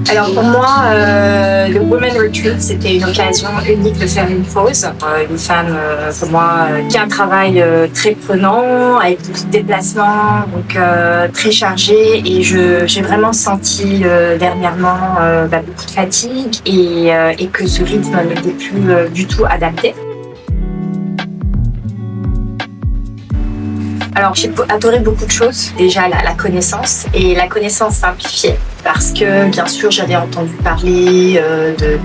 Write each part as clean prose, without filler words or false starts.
Alors pour moi, le Women Retreat, c'était une occasion unique de faire une pause. Une femme, pour moi, qui a un travail très prenant, avec beaucoup de déplacements, donc très chargé. Et j'ai vraiment senti dernièrement beaucoup de fatigue et que ce rythme n'était plus du tout adapté. Alors j'ai adoré beaucoup de choses. Déjà la connaissance et la connaissance simplifiée. Parce que bien sûr j'avais entendu parler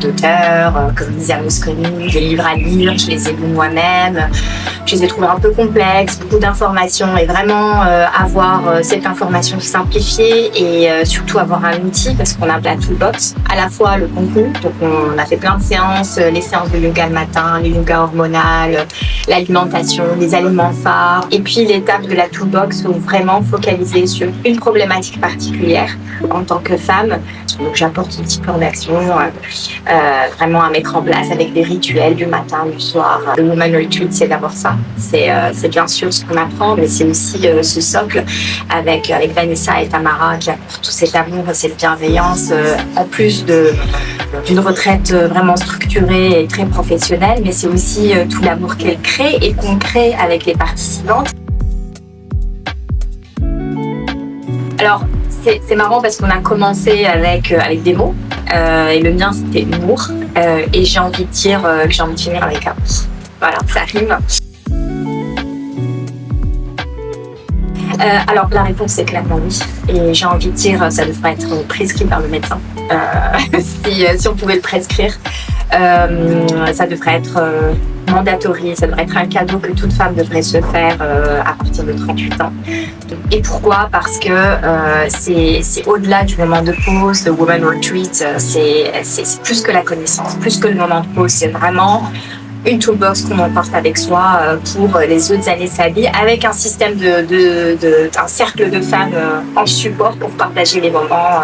d'auteurs comme Lisa Mosconi, des livres à lire, je les ai lus moi-même. Je les ai trouvés un peu complexes, beaucoup d'informations et vraiment avoir cette information simplifiée et surtout avoir un outil parce qu'on a un toolbox, à la fois le contenu, donc on a fait plein de séances, les séances de yoga le matin, les yoga hormonal, l'alimentation, les aliments phares et puis l'étape de la toolbox où vraiment focaliser sur une problématique particulière en tant que femme. Donc j'apporte une petite plan d'action vraiment à mettre en place avec des rituels du matin, du soir. Le Women Retreat, c'est d'abord ça. C'est bien sûr ce qu'on apprend, mais c'est aussi ce socle avec Vanessa et Tamara qui apportent tout cet amour, cette bienveillance, en plus d'une retraite vraiment structurée et très professionnelle, mais c'est aussi tout l'amour qu'elle crée et qu'on crée avec les participantes. Alors, c'est marrant parce qu'on a commencé avec des mots, et le mien c'était humour, et j'ai envie de dire que j'ai envie de finir avec un voilà, ça rime. Alors la réponse c'est clairement oui, et j'ai envie de dire ça devrait être prescrit par le médecin, si on pouvait le prescrire. Ça devrait être mandatory, ça devrait être un cadeau que toute femme devrait se faire à partir de 38 ans. Et pourquoi? Parce que c'est au-delà du moment de pause, le Women Retreat, c'est plus que la connaissance, plus que le moment de pause, c'est vraiment une toolbox qu'on emporte avec soi pour les autres années de sa vie, avec un système un cercle de femmes en support pour partager les moments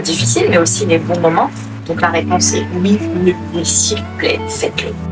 difficiles, mais aussi les bons moments. Donc la réponse est oui, oui, oui, s'il vous plaît, faites-le.